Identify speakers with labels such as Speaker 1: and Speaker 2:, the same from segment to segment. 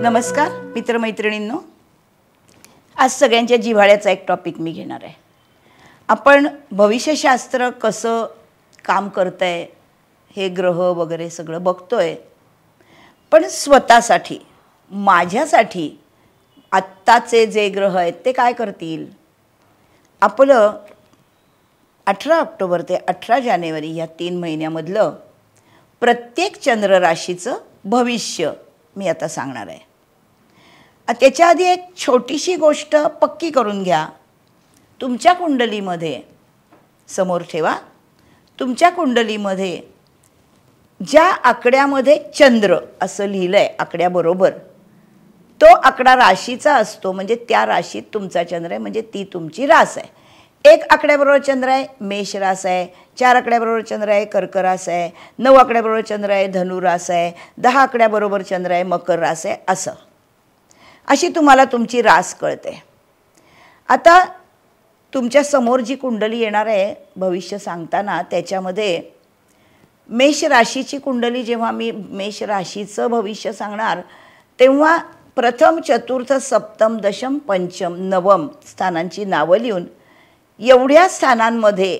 Speaker 1: नमस्कार मित्रमैत्रिणींनो, आज सगळ्यांच्या जिव्हाळ्याचा एक टॉपिक मी घेणार आहे. आपण भविष्यशास्त्र कसं काम करतंय हे ग्रह वगैरे सगळं बघतोय, पण स्वतःसाठी माझ्यासाठी आत्ताचे जे ग्रह आहेत ते काय करतील. आपलं 18 ऑक्टोबर ते 18 जानेवारी या 3 महिन्यामधलं प्रत्येक चंद्र राशीचं भविष्य मी आता सांगणार आहे. त्याच्या आधी एक छोटीशी गोष्ट पक्की करून घ्या. तुमच्या कुंडलीमध्ये समोर ठेवा, तुमच्या कुंडलीमध्ये ज्या आकड्यामध्ये चंद्र असं लिहिलं आहे आकड्याबरोबर, तो आकडा राशीचा असतो. म्हणजे त्या राशीत तुमचा चंद्र आहे, म्हणजे ती तुमची रास आहे. 1 आकड्याबरोबर चंद्र आहे मेष रास आहे, 4 आकड्याबरोबर चंद्र आहे कर्क रास आहे, 9 आकड्याबरोबर चंद्र आहे धनु रास आहे, 10 आकड्याबरोबर चंद्र आहे मकर रास आहे. असं अशी तुम्हाला तुमची रास कळते. आता तुमच्या समोर जी कुंडली येणार आहे भविष्य सांगताना, त्याच्यामध्ये मेष राशीची कुंडली, जेव्हा मी मेष राशीचं भविष्य सांगणार तेव्हा प्रथम चतुर्थ सप्तम दशम पंचम नवम स्थानांची नावं लिहून एवढ्या स्थानांमध्ये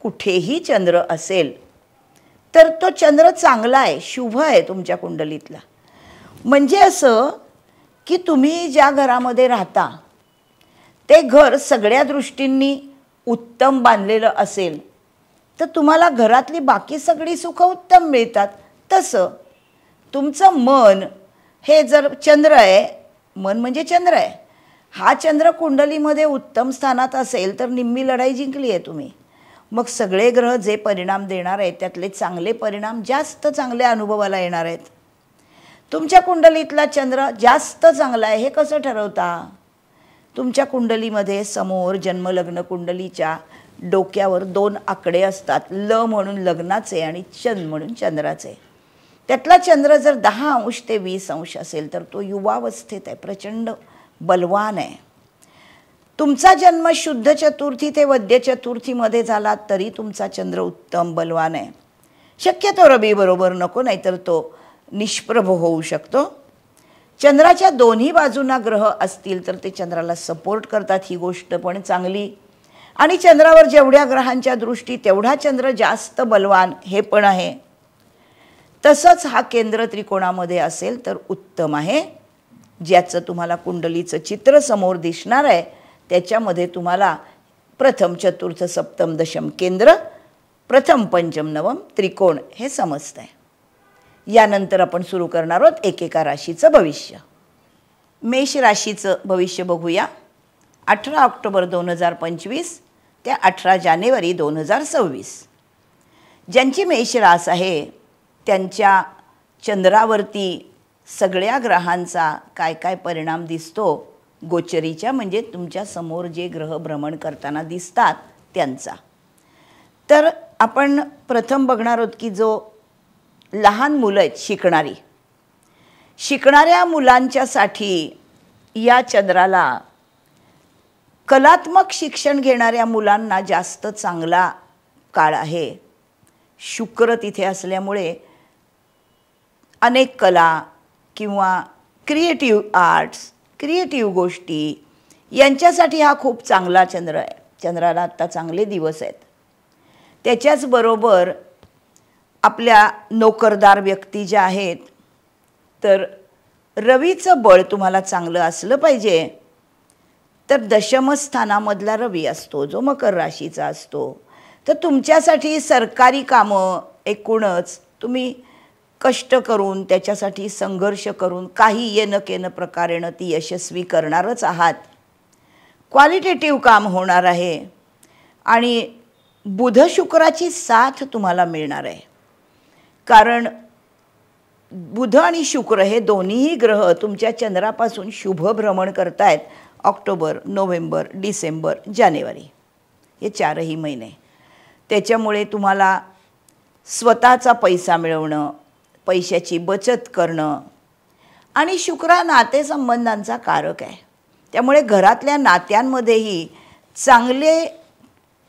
Speaker 1: कुठेही चंद्र असेल तर तो चंद्र चांगला आहे, शुभ आहे तुमच्या कुंडलीतला. म्हणजे असं की तुम्ही ज्या घरामध्ये राहता ते घर सगळ्या दृष्टींनी उत्तम बांधलेलं असेल तर तुम्हाला घरातली बाकी सगळी सुख उत्तम मिळतात. तसं तुमचं मन हे जर चंद्र आहे, मन म्हणजे चंद्र आहे, हा चंद्र कुंडलीमध्ये उत्तम स्थानात असेल तर निम्मी लढाई जिंकली आहे तुम्ही. मग सगळे ग्रह जे परिणाम देणार आहेत त्यातले चांगले परिणाम जास्त चांगल्या अनुभवाला येणार आहेत. तुमच्या कुंडलीतला चंद्र जास्त चांगला आहे हे कसं ठरवता. तुमच्या कुंडलीमध्ये समोर जन्मलग्न कुंडलीच्या डोक्यावर 2 आकडे असतात, ल म्हणून लग्नाचे आणि चंद्र म्हणून चंद्राचे. त्यातला चंद्र जर 10 अंश ते 20 अंश असेल तर तो युवावस्थेत आहे, प्रचंड बलवान आहे. तुमचा जन्म शुद्ध चतुर्थी ते वद्य चतुर्थीमध्ये झाला तरी तुमचा चंद्र उत्तम बलवान आहे. शक्यतो रवी बरोबर नको, नाहीतर तो निष्प्रभ होऊ शकतो. चंद्राच्या दोन्ही बाजूंना ग्रह असतील तर ते चंद्राला सपोर्ट करतात, ही गोष्ट पण चांगली. आणि चंद्रावर जेवढ्या ग्रहांच्या दृष्टी तेवढा चंद्र जास्त बलवान हे पण आहे. तसंच हा केंद्र त्रिकोणामध्ये असेल तर उत्तम आहे. ज्याचं तुम्हाला कुंडलीचं चित्र समोर दिसणार आहे त्याच्यामध्ये तुम्हाला प्रथम चतुर्थ सप्तम दशम केंद्र, प्रथम पंचम नवम त्रिकोण हे समजतं आहे. यानंतर आपण सुरू करणार आहोत एकेका राशीचं भविष्य. मेष राशीचं भविष्य बघूया. 18 ऑक्टोबर 2025 ते 18 जानेवारी 2026. ज्यांची मेष रास आहे त्यांच्या चंद्रावरती सगळ्या ग्रहांचा काय काय परिणाम दिसतो गोचरीच्या, म्हणजे तुमच्या समोर जे ग्रह भ्रमण करताना दिसतात त्यांचा. तर आपण प्रथम बघणार आहोत की जो लहान मुलं आहेत शिकणाऱ्या मुलांच्यासाठी या चंद्राला, कलात्मक शिक्षण घेणाऱ्या मुलांना जास्त चांगला काळ आहे. शुक्र तिथे असल्यामुळे अनेक कला किंवा क्रिएटिव्ह आर्ट्स, क्रिएटिव्ह गोष्टी यांच्यासाठी हा खूप चांगला चंद्र आहे. चंद्राला आत्ता चांगले दिवस आहेत. त्याच्याचबरोबर आपल्या नोकरदार व्यक्ती ज्या आहेत तर रवीचं बळ तुम्हाला चांगलं असलं पाहिजे. तर दशमस्थानामधला रवी असतो जो मकर राशीचा असतो. तर तुमच्यासाठी सरकारी कामं एकूणच तुम्ही कष्ट करून त्याच्यासाठी संघर्ष करून काही येणं केनं प्रकारेनं ती यशस्वी करणारच आहात. क्वालिटेटिव्ह काम होणार आहे आणि बुध शुक्राची साथ तुम्हाला मिळणार आहे. कारण बुध आणि शुक्र हे दोन्हीही ग्रह तुमच्या चंद्रापासून शुभ भ्रमण करतायत. ऑक्टोबर, नोव्हेंबर, डिसेंबर, जानेवारी हे 4ही महिने. त्याच्यामुळे तुम्हाला स्वतःचा पैसा मिळवणं, पैशाची बचत करणं, आणि शुक्र नातेसंबंधांचा कारक आहे. त्यामुळे घरातल्या नात्यांमध्येही चांगले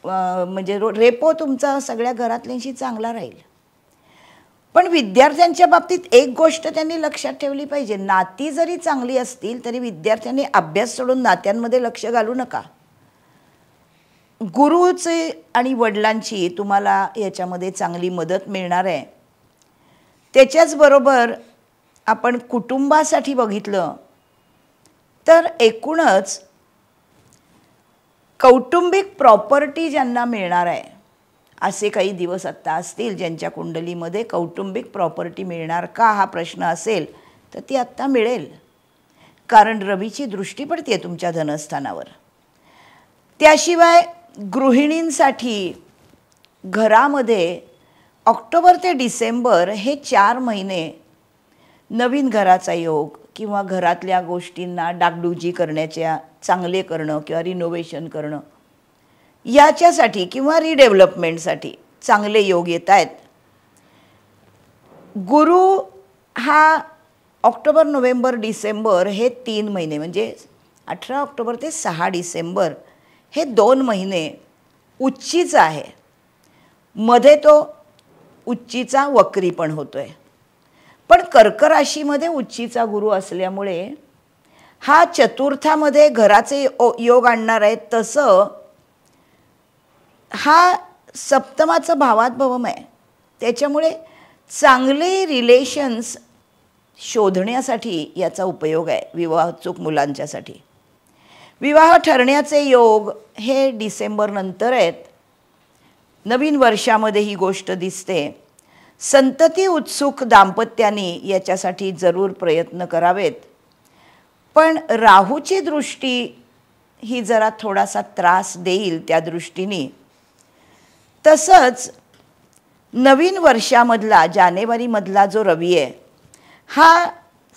Speaker 1: म्हणजे रेपो तुमचा सगळ्या घरातल्यांशी चांगला राहील. पण विद्यार्थ्यांच्या बाबतीत एक गोष्ट त्यांनी लक्षात ठेवली पाहिजे, नाती जरी चांगली असतील तरी विद्यार्थ्यांनी अभ्यास सोडून नात्यांमध्ये लक्ष घालू नका. गुरुचे आणि वडिलांची तुम्हाला याच्यामध्ये चांगली मदत मिळणार आहे. त्याच्याचबरोबर आपण कुटुंबासाठी बघितलं तर एकूणच कौटुंबिक प्रॉपर्टी ज्यांना मिळणार आहे असे काही दिवस आत्ता असतील ज्यांच्या कुंडलीमध्ये कौटुंबिक प्रॉपर्टी मिळणार का हा प्रश्न असेल तर ती आत्ता मिळेल, कारण रवीची दृष्टी पडते तुमच्या धनस्थानावर. त्याशिवाय गृहिणींसाठी घरामध्ये ऑक्टोबर ते डिसेंबर हे 4 महिने नवीन घराचा योग किंवा घरातल्या गोष्टींना डागडुजी करण्याच्या चांगले करणं किंवा रिनोव्हेशन करणं याच्यासाठी किंवा रिडेव्हलपमेंटसाठी चांगले योग येत आहेत. गुरु हा ऑक्टोबर, नोव्हेंबर, डिसेंबर हे 3 महिने म्हणजे 18 ऑक्टोबर ते 6 डिसेंबर हे 2 महिने उच्चीचा आहे. मध्ये तो उच्चीचा वक्री पण होतोय. पण कर्क राशीमध्ये उच्चीचा गुरु असल्यामुळे हा चतुर्थामध्ये घराचे योग आणणार आहे. तसं हा सप्तमाचं भावात भवम आहे. त्याच्यामुळे चांगले रिलेशन्स शोधण्यासाठी याचा उपयोग आहे विवाहोत्सुक मुलांच्यासाठी. विवाह ठरण्याचे योग हे डिसेंबर नंतर आहेत. नवीन वर्षामध्ये ही गोष्ट दिसते. संतती उत्सुक दाम्पत्याने याच्यासाठी जरूर प्रयत्न करावेत. पण राहूची दृष्टी ही जरा थोडासा त्रास देईल त्या दृष्टीने. तसंच नवीन वर्षामधला जानेवारीमधला जो रवी आहे हा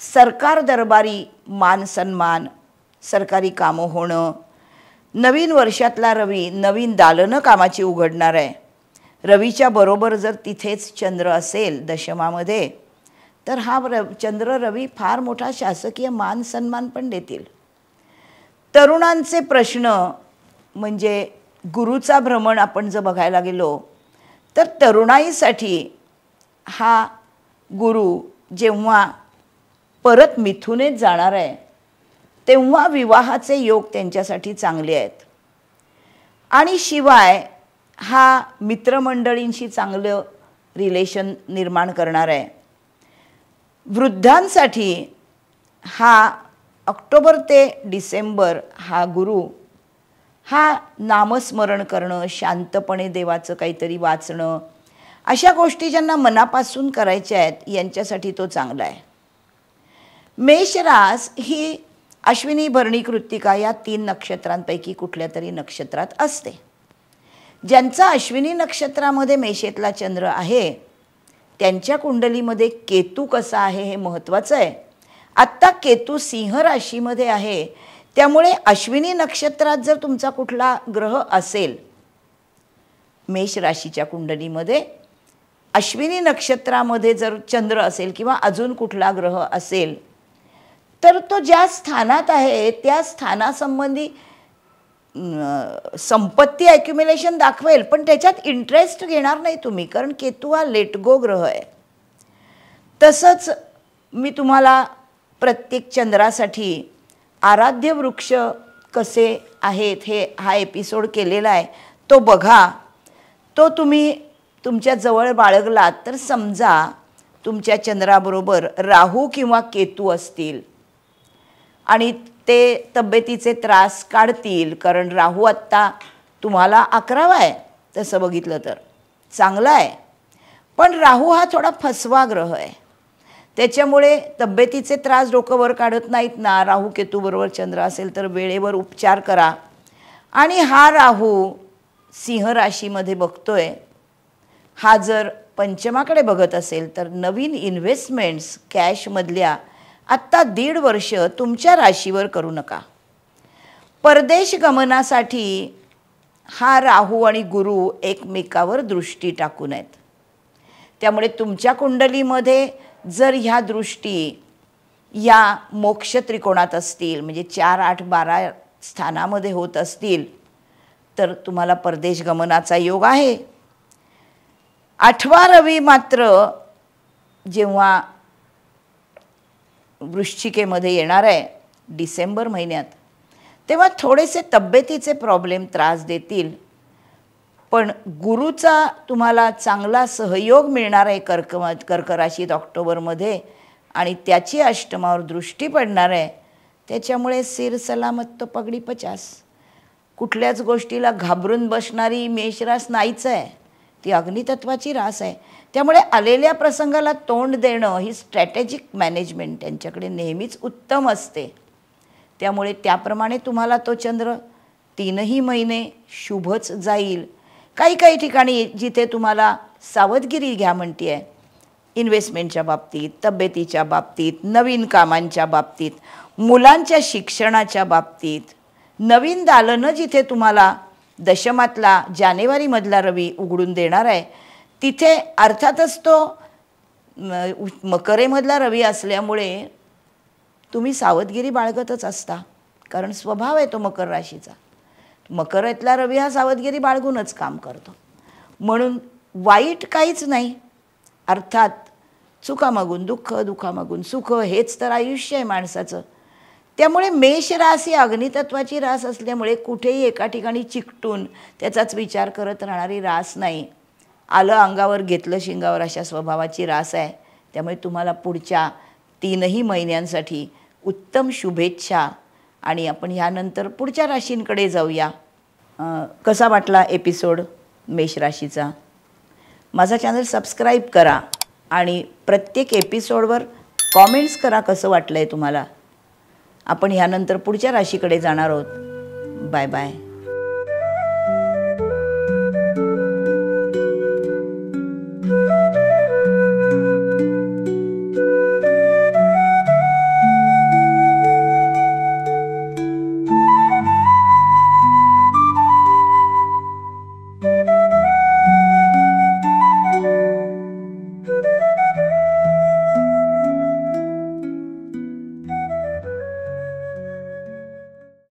Speaker 1: सरकार दरबारी मान सन्मान, सरकारी कामं होणं, नवीन वर्षातला रवी नवीन दालनं कामाची उघडणार आहे. रवीच्या बरोबर जर तिथेच चंद्र असेल दशमामध्ये तर हा चंद्र रवी फार मोठा शासकीय मान सन्मान पण देतील. तरुणांचे प्रश्न म्हणजे गुरुचा भ्रमण आपण जर बघायला गेलो तर तरुणाईसाठी हा गुरु जेव्हा परत मिथुनेत जाणार आहे तेव्हा विवाहाचे योग त्यांच्यासाठी चांगले आहेत. आणि शिवाय हा मित्रमंडळींशी चांगलं रिलेशन निर्माण करणार आहे. वृद्धांसाठी हा ऑक्टोबर ते डिसेंबर हा गुरु हा नामस्मरण करणं, शांतपणे देवाचं काहीतरी वाचणं, अशा गोष्टी ज्यांना मनापासून करायच्या आहेत यांच्यासाठी तो चांगला आहे. मेषरास ही अश्विनी, भरणी, कृत्तिका या 3 नक्षत्रांपैकी कुठल्या तरी नक्षत्रात असते. ज्यांचा अश्विनी नक्षत्रामध्ये मेषेतला चंद्र आहे त्यांच्या कुंडलीमध्ये केतू कसा आहे हे महत्त्वाचं आहे. आत्ता केतू सिंह राशीमध्ये आहे. त्यामुळे अश्विनी नक्षत्रात जर तुमचा कुठला ग्रह असेल मेष राशीच्या कुंडलीमध्ये, अश्विनी नक्षत्रामध्ये जर चंद्र असेल किंवा अजून कुठला ग्रह असेल तर तो ज्या स्थानात आहे त्या स्थानासंबंधी संपत्ती ॲक्युम्युलेशन दाखवेल, पण त्याच्यात इंटरेस्ट घेणार नाही तुम्ही, कारण केतू हा लेट गो ग्रह आहे. तसंच मी तुम्हाला प्रत्येक चंद्रासाठी आराध्य वृक्ष कसे आहेत हे हा एपिसोड केलेला आहे, तो बघा. तो तुम्ही तुमच्या जवळ बाळगलात तर समजा तुमच्या चंद्राबरोबर राहू किंवा केतू असतील आणि ते तब्येतीचे त्रास काढतील, कारण राहू आत्ता तुम्हाला 11वा आहे. तसं बघितलं तर चांगला आहे, पण राहू हा थोडा फसवा ग्रह आहे. त्याच्यामुळे तब्येतीचे त्रास डोकं वर काढत नाहीत ना. राहू केतूबरोबर चंद्र असेल तर वेळेवर उपचार करा. आणि हा राहू सिंह राशीमध्ये बघतोय, हा जर पंचमाकडे बघत असेल तर नवीन इन्व्हेस्टमेंट्स कॅशमधल्या आत्ता 1.5 वर्ष तुमच्या राशीवर करू नका. परदेश गमनासाठी हा राहू आणि गुरु एकमेकावर दृष्टी टाकून आहेत. त्यामुळे तुमच्या कुंडलीमध्ये जर ह्या दृष्टी या मोक्ष त्रिकोणात असतील म्हणजे 4, 8, 12 स्थानामध्ये होत असतील तर तुम्हाला परदेश गमनाचा योग आहे. 8वा रवी मात्र जेव्हा वृश्चिकेमध्ये येणार आहे डिसेंबर महिन्यात, तेव्हा थोडेसे तब्येतीचे प्रॉब्लेम त्रास देतील, पण गुरुचा तुम्हाला चांगला सहयोग मिळणार आहे कर्क राशीत ऑक्टोबरमध्ये, आणि त्याची अष्टमावर दृष्टी पडणार आहे. त्याच्यामुळे सिर सलामत तो पगडी 50. कुठल्याच गोष्टीला घाबरून बसणारी मेषरास नाहीच आहे, ती अग्नितत्वाची रास आहे. त्यामुळे आलेल्या प्रसंगाला तोंड देणं ही स्ट्रॅटेजिक मॅनेजमेंट त्यांच्याकडे नेहमीच उत्तम असते. त्यामुळे त्याप्रमाणे तुम्हाला तो चंद्र 3ही महिने शुभच जाईल. काही ठिकाणी जिथे तुम्हाला सावधगिरी घ्या म्हणते आहे, इन्व्हेस्टमेंटच्या बाबतीत, तब्येतीच्या बाबतीत, नवीन कामांच्या बाबतीत, मुलांच्या शिक्षणाच्या बाबतीत, नवीन दालनं जिथे तुम्हाला दशमातला जानेवारीमधला रवी उघडून देणार आहे, तिथे अर्थातच तो मकरेमधला रवी असल्यामुळे तुम्ही सावधगिरी बाळगतच असता, कारण स्वभाव आहे तो मकर राशीचा. मकरातला रवी हा सावधगिरी बाळगूनच काम करतो. म्हणून वाईट काहीच नाही. अर्थात सुखामागून दुःख, दुःखामागून सुख, हेच तर आयुष्य आहे माणसाचं. त्यामुळे मेष रास ही अग्नितत्वाची रास असल्यामुळे कुठेही एका ठिकाणी चिकटून त्याचाच विचार करत राहणारी रास नाही. आलं अंगावर घेतलं शिंगावर अशा स्वभावाची रास आहे. त्यामुळे तुम्हाला पुढच्या 3ही महिन्यांसाठी उत्तम शुभेच्छा. आणि आपण ह्यानंतर पुढच्या राशींकडे जाऊया. कसा वाटला एपिसोड मेष राशीचा? माझा चॅनल सबस्क्राईब करा आणि प्रत्येक एपिसोडवर कॉमेंट्स करा कसं वाटलं आहे तुम्हाला. आपण ह्यानंतर पुढच्या राशीकडे जाणार आहोत. Bye bye.